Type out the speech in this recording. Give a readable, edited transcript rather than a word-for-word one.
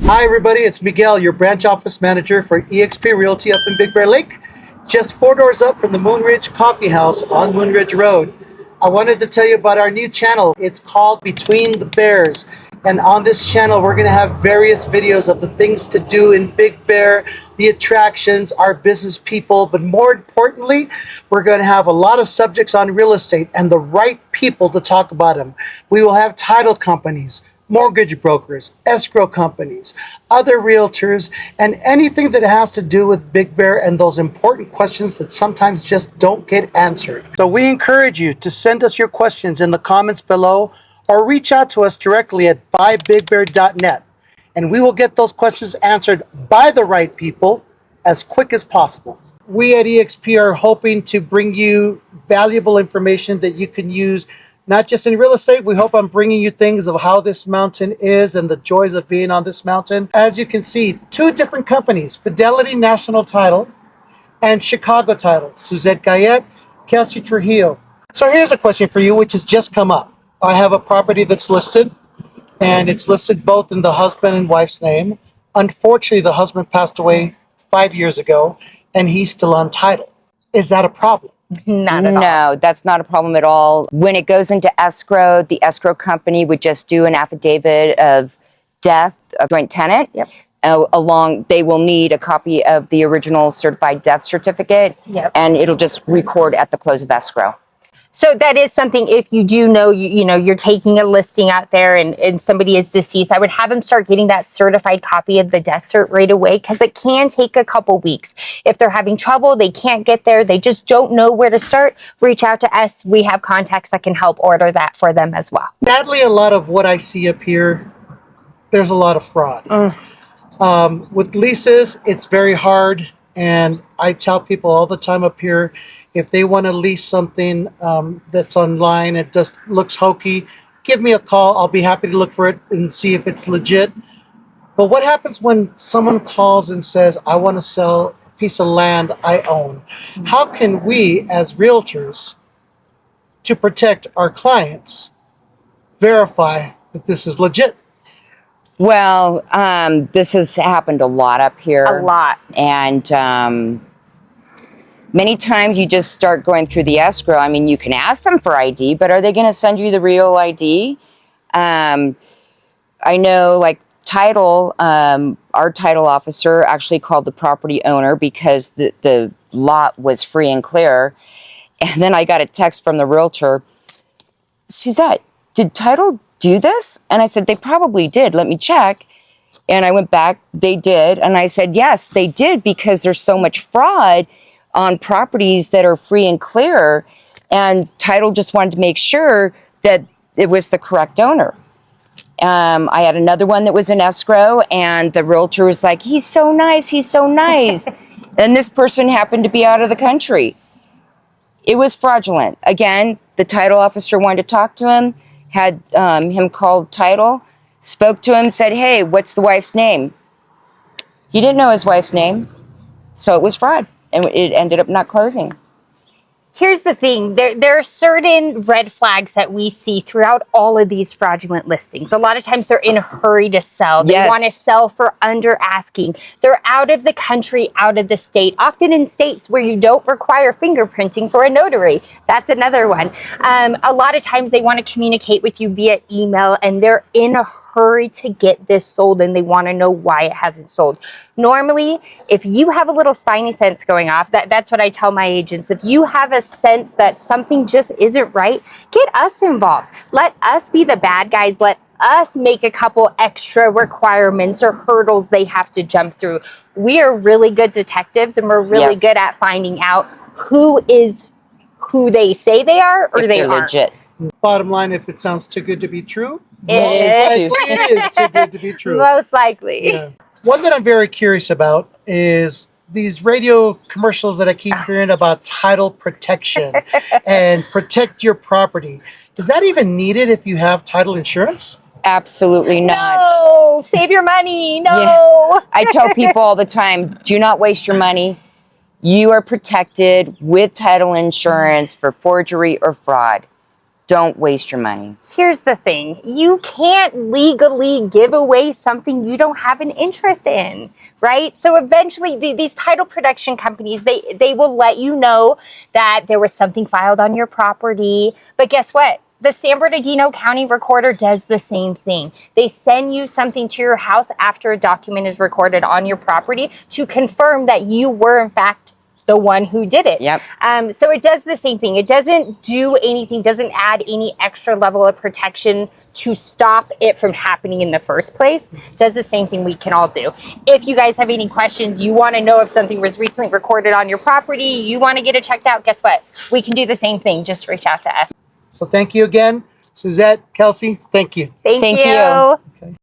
Hi everybody, it's Miguel, your branch office manager for eXp Realty up in Big Bear Lake, just 4 doors up from the Moon Ridge Coffee House on Moon Ridge Road. I wanted to tell you about our new channel. It's called Between the Bears. And on this channel, we're going to have various videos of the things to do in Big Bear, the attractions, our business people, but more importantly, we're going to have a lot of subjects on real estate and the right people to talk about them. We will have title companies, mortgage brokers, escrow companies, other realtors, and anything that has to do with Big Bear and those important questions that sometimes just don't get answered. So we encourage you to send us your questions in the comments below or reach out to us directly at buybigbear.net, and we will get those questions answered by the right people as quick as possible. We at eXp are hoping to bring you valuable information that you can use not just in real estate. We hope I'm bringing you things of how this mountain is and the joys of being on this mountain. As you can see, 2 different companies, Fidelity National Title and Chicago Title, Suzette Gayet, Kelsey Trujillo. So here's a question for you, which has just come up. I have a property that's listed, and it's listed both in the husband and wife's name. Unfortunately, the husband passed away 5 years ago, and he's still on title. Is that a problem? Not at all. No, that's not a problem at all. When it goes into escrow, the escrow company would just do an affidavit of death of joint tenant. Yep. They will need a copy of the original certified death certificate. Yep. And it'll just record at the close of escrow. So that is something, if you do know, you're taking a listing out there and somebody is deceased, I would have them start getting that certified copy of the death cert right away, because it can take a couple weeks. If they're having trouble, they can't get there, they just don't know where to start, reach out to us. We have contacts that can help order that for them as well. Sadly, a lot of what I see up here, there's a lot of fraud. With leases, it's very hard, and I tell people all the time up here, if they want to lease something that's online, it just looks hokey, give me a call. I'll be happy to look for it and see if it's legit. But what happens when someone calls and says, I want to sell a piece of land I own? How can we, as realtors, to protect our clients, verify that this is legit? Well, this has happened a lot up here. A lot. And many times you just start going through the escrow. I mean, you can ask them for ID, but are they going to send you the real ID? I know, like title, our title officer actually called the property owner because the lot was free and clear. And then I got a text from the realtor, Suzette, did title do this? And I said, they probably did. Let me check. And I went back, they did. And I said, yes, they did, because there's so much fraud on properties that are free and clear, and title just wanted to make sure that it was the correct owner. I had another one that was in escrow, and the realtor was like, he's so nice, he's so nice. And this person happened to be out of the country. It was fraudulent. Again, the title officer wanted to talk to him, had him called title, spoke to him, said, hey, what's the wife's name? He didn't know his wife's name, so it was fraud. And it ended up not closing. Here's the thing, there are certain red flags that we see throughout all of these fraudulent listings. A lot of times they're in a hurry to sell. They want to sell for under asking. They're out of the country, out of the state, often in states where you don't require fingerprinting for a notary. That's another one. A lot of times they want to communicate with you via email, and they're in a hurry to get this sold, and they want to know why it hasn't sold. Normally, if you have a little spidey sense going off, that's what I tell my agents. If you have a sense that something just isn't right, get us involved. Let us be the bad guys. Let us make a couple extra requirements or hurdles they have to jump through. We are really good detectives, and we're really good at finding out who is who they say they are, or they aren't. Legit. Bottom line, if it sounds too good to be true, it is too good to be true. Most likely. Yeah. One that I'm very curious about is these radio commercials that I keep hearing about title protection and protect your property. Is that even needed if you have title insurance? Absolutely not. No, save your money. No. Yeah. I tell people all the time, do not waste your money. You are protected with title insurance for forgery or fraud. don't waste your money. Here's the thing. You can't legally give away something you don't have an interest in, right? So eventually these title production companies, they will let you know that there was something filed on your property. But guess what? The San Bernardino County Recorder does the same thing. They send you something to your house after a document is recorded on your property to confirm that you were in fact the one who did it. Yep. So it does the same thing. It doesn't do anything, doesn't add any extra level of protection to stop it from happening in the first place. It does the same thing we can all do. If you guys have any questions, you want to know if something was recently recorded on your property, you want to get it checked out, guess what? We can do the same thing. Just reach out to us. So thank you again, Suzette, Kelsey, thank you. Thank Thank you. you. Okay.